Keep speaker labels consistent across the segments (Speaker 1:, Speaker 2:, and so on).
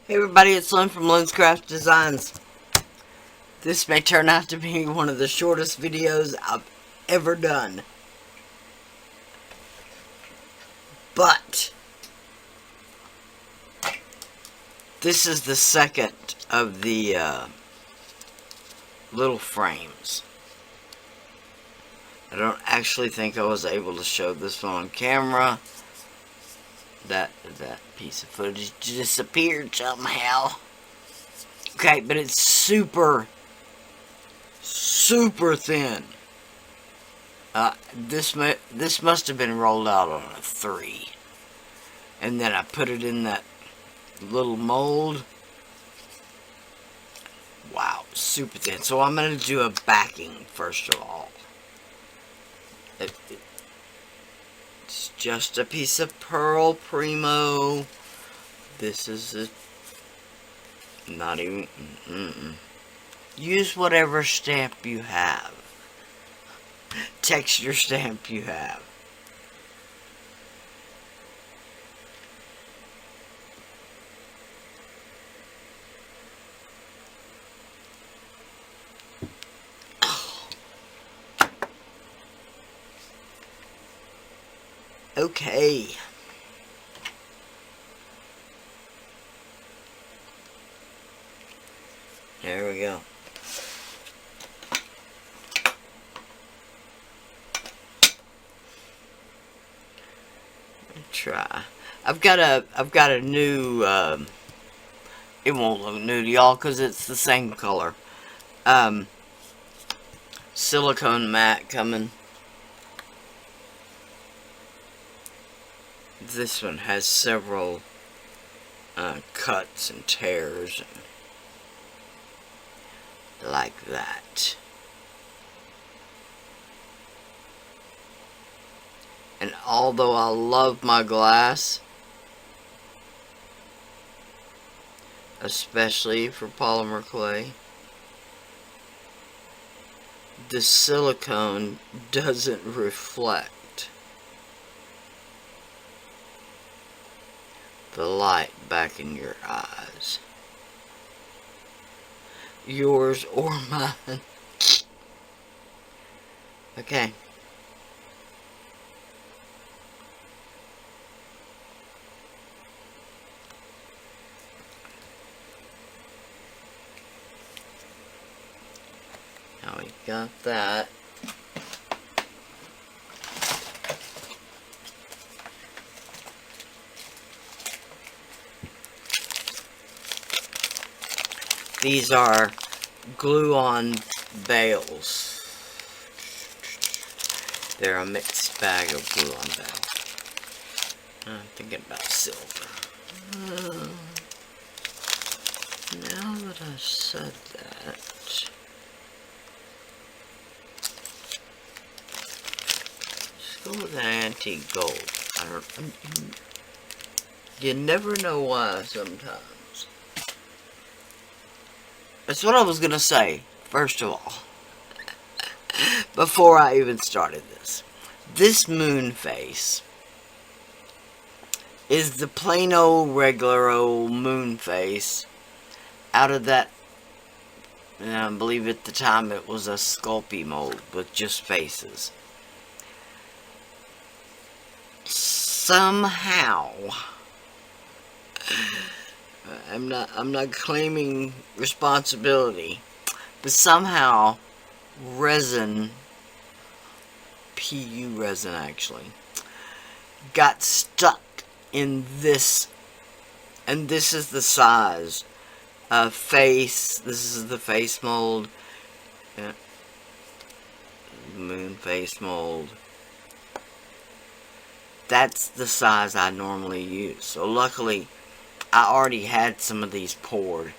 Speaker 1: Hey everybody, it's Lynn from Lynn's Craft Designs. This may turn out to be one of the shortest videos I've ever done. But this is the second of the little frames. I don't actually think I was able to show this one on camera. That piece of footage disappeared somehow. Okay, but it's super thin. This must have been rolled out on a 3. And then I put it in that little mold. Wow, super thin. So I'm going to do a backing first of all. It's just a piece of Pearl Primo. This is not even... Use whatever stamp you have. Texture stamp you have. Okay. There we go. Try. I've got a new it won't look new to y'all because it's the same color. Silicone mat coming. This one has several cuts and tears and like that. And although I love my glass, especially for polymer clay, the silicone doesn't reflect the light back in your eyes. Yours or mine. Okay. Now we got that. These are glue-on bales. They're a mixed bag of glue-on bales. I'm thinking about silver. Now that I said that, let's go with an antique gold. You never know why sometimes. That's what I was going to say, first of all, before I even started this. This moon face is the plain old regular old moon face out of that, I believe at the time it was a Sculpey mold with just faces. Somehow... I'm not claiming responsibility, but somehow resin, PU resin actually, got stuck in this, and this is the size face. This is the face mold, moon face mold. That's the size I normally use. So luckily I already had some of these poured,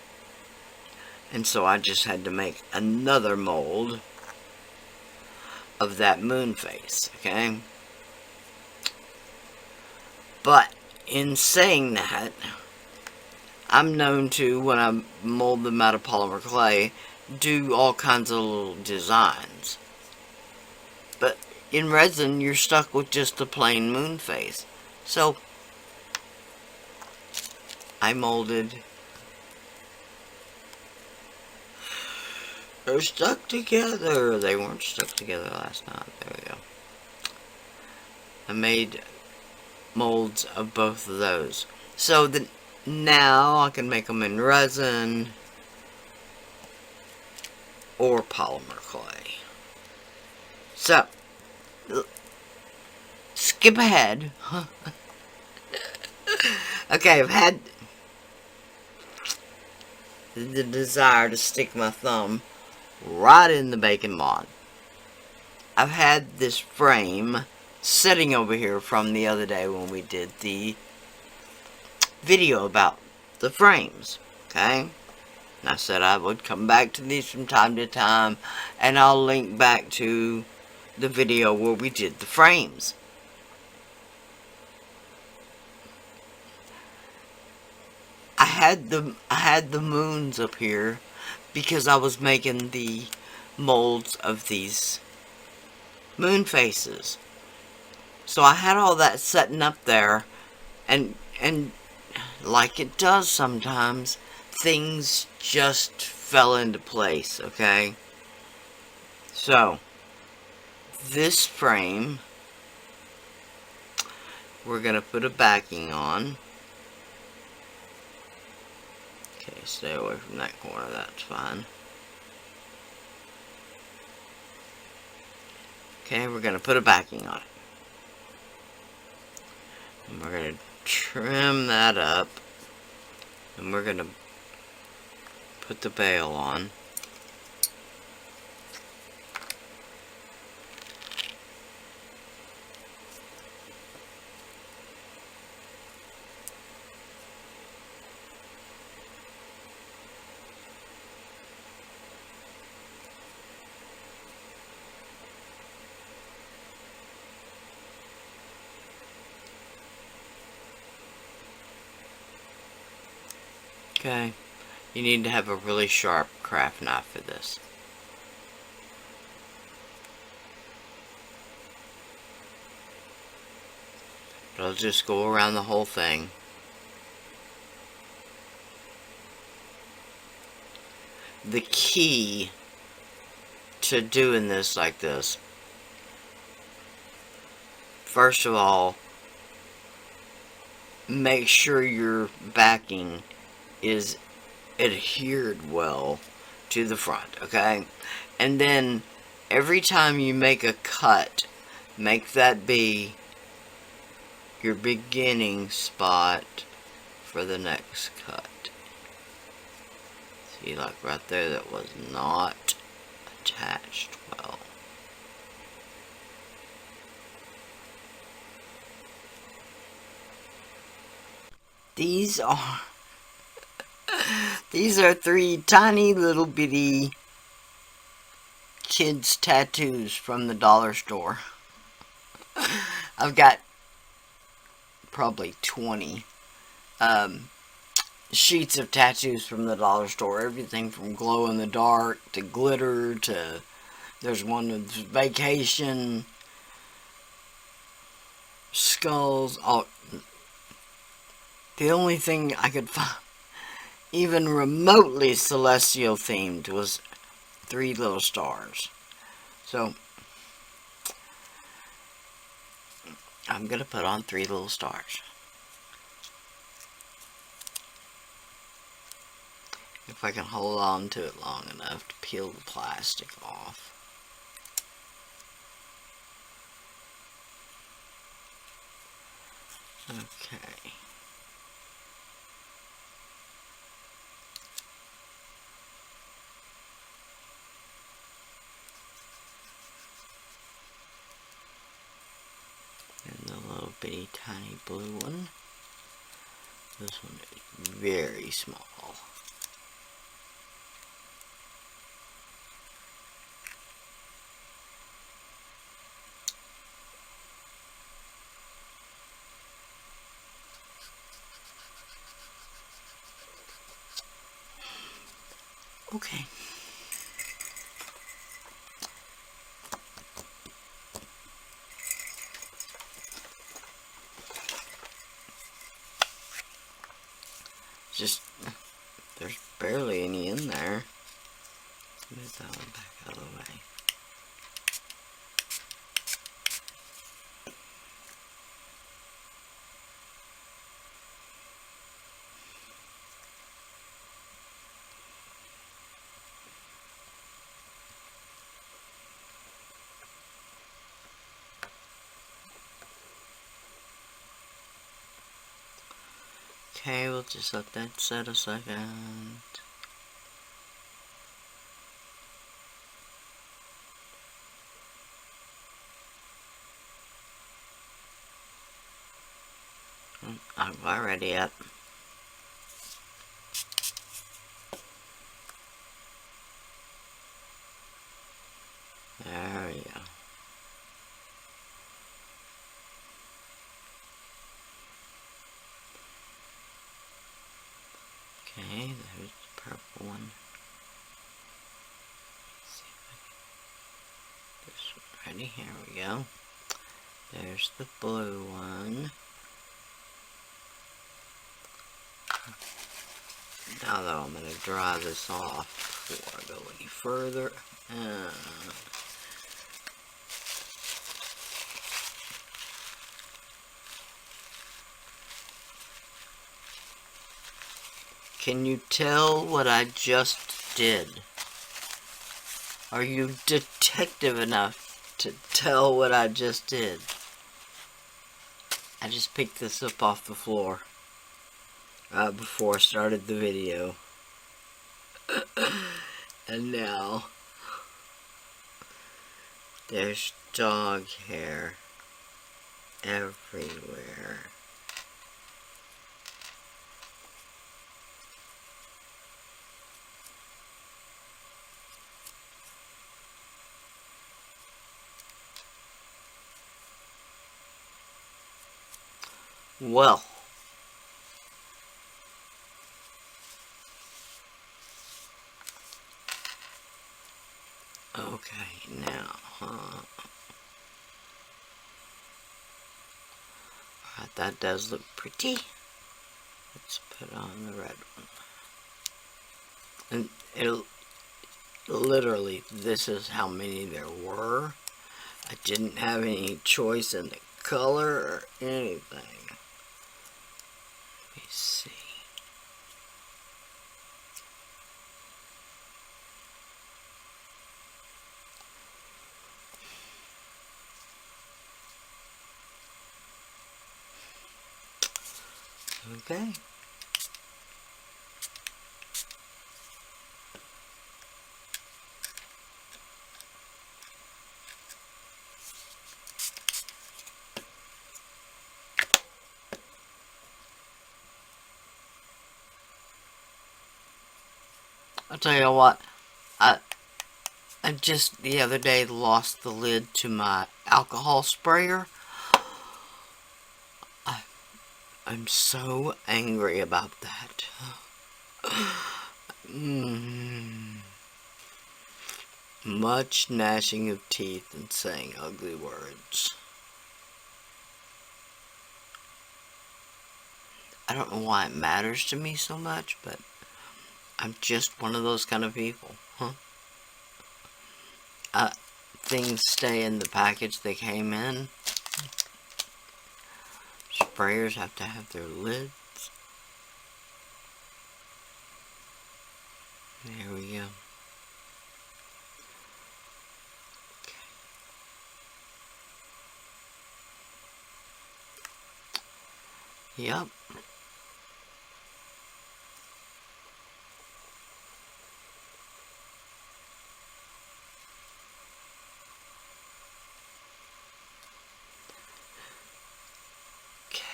Speaker 1: and so I just had to make another mold of that moon face, okay? But in saying that, I'm known to, when I mold them out of polymer clay, do all kinds of little designs. But in resin, you're stuck with just the plain moon face. So I molded They're stuck together. They weren't stuck together last night. There we go. I made molds of both of those. So now I can make them in resin or polymer clay. So, skip ahead. Okay, I've had the desire to stick my thumb right in the bacon mod. I've had this frame sitting over here from the other day when we did the video about the frames, okay? And I said I would come back to these from time to time, and I'll link back to the video where we did the frames. I had the moons up here because I was making the molds of these moon faces. So I had all that setting up there, and like it does sometimes, things just fell into place, okay? So, this frame, we're going to put a backing on. Okay, stay away from that corner, that's fine. Okay, we're going to put a backing on it. And we're going to trim that up. And we're going to put the bail on. Okay, you need to have a really sharp craft knife for this. But I'll just go around the whole thing. The key to doing this like this, first of all, make sure your backing is adhered well to the front, okay? And then every time you make a cut, make that be your beginning spot for the next cut. See, like right there, that was not attached well. These are three tiny little bitty kids' tattoos from the dollar store. I've got probably 20 sheets of tattoos from the dollar store. Everything from glow in the dark to glitter to, there's one with vacation, skulls. All, the only thing I could find even remotely celestial themed was 3 little stars. So I'm gonna put on 3 little stars. If I can hold on to it long enough to peel the plastic off. Okay. And the little bitty tiny blue one. This one is very small. Okay. Just, there's barely any in there. Move that one back out of the way. Okay, we'll just let that set a second. I'm already up. There we go. Okay, there's the purple one. Let's see if I can, this one ready, here we go. There's the blue one. Now though, I'm going to dry this off before I go any further. Can you tell what I just did? Are you detective enough to tell what I just did? I just picked this up off the floor before I started the video. And now there's dog hair everywhere. Well, okay, now, alright, that does look pretty. Let's put on the red one. And it'll, literally, this is how many there were. I didn't have any choice in the color or anything. Let me see. Okay. I'll tell you what, I just the other day lost the lid to my alcohol sprayer. I'm so angry about that. Much gnashing of teeth and saying ugly words. I don't know why it matters to me so much, but I'm just one of those kind of people. Things stay in the package they came in. Sprayers have to have their lids. There we go. Okay. Yep.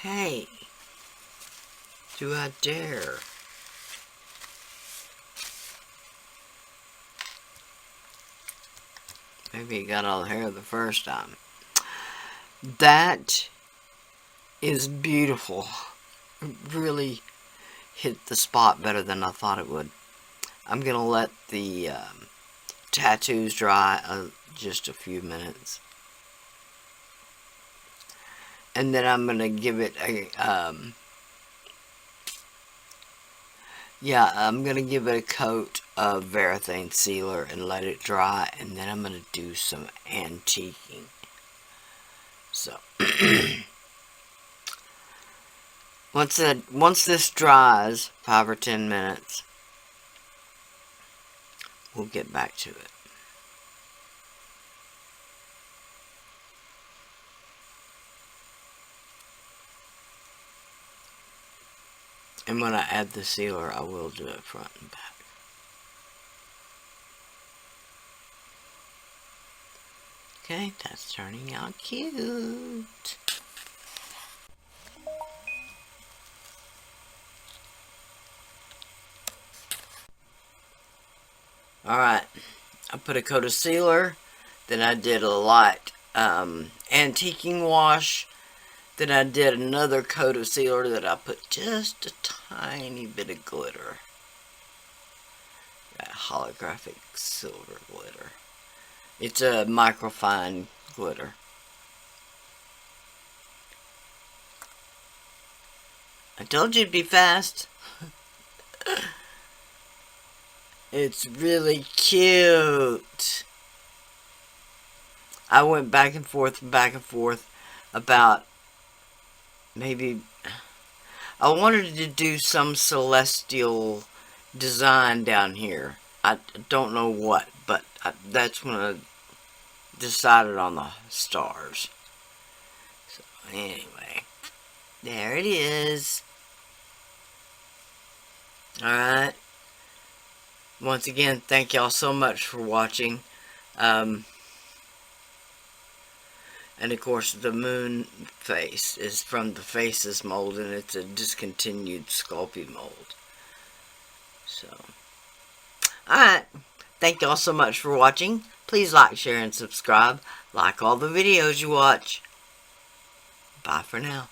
Speaker 1: Okay. Do I dare? Maybe he got all the hair the first time. That is beautiful. It really hit the spot better than I thought it would. I'm going to let the tattoos dry just a few minutes. And then I'm going to give it a Yeah, I'm going to give it a coat of Varathane sealer and let it dry, and then I'm going to do some antiquing. So, once this dries, 5 or 10 minutes, we'll get back to it. And when I add the sealer, I will do it front and back. Okay, that's turning out cute. Alright, I put a coat of sealer, then I did a light antiquing wash, then I did another coat of sealer that I put just a tiny bit of glitter. That holographic silver glitter. It's a microfine glitter. I told you it'd be fast. It's really cute. I went back and forth about maybe I wanted to do some celestial design down here. I don't know what, but that's when I decided on the stars. So anyway, there it is. Alright. Once again, thank y'all so much for watching. And of course, the moon face is from the Faces mold, and it's a discontinued Sculpey mold. So, alright. Thank y'all so much for watching. Please like, share, and subscribe. Like all the videos you watch. Bye for now.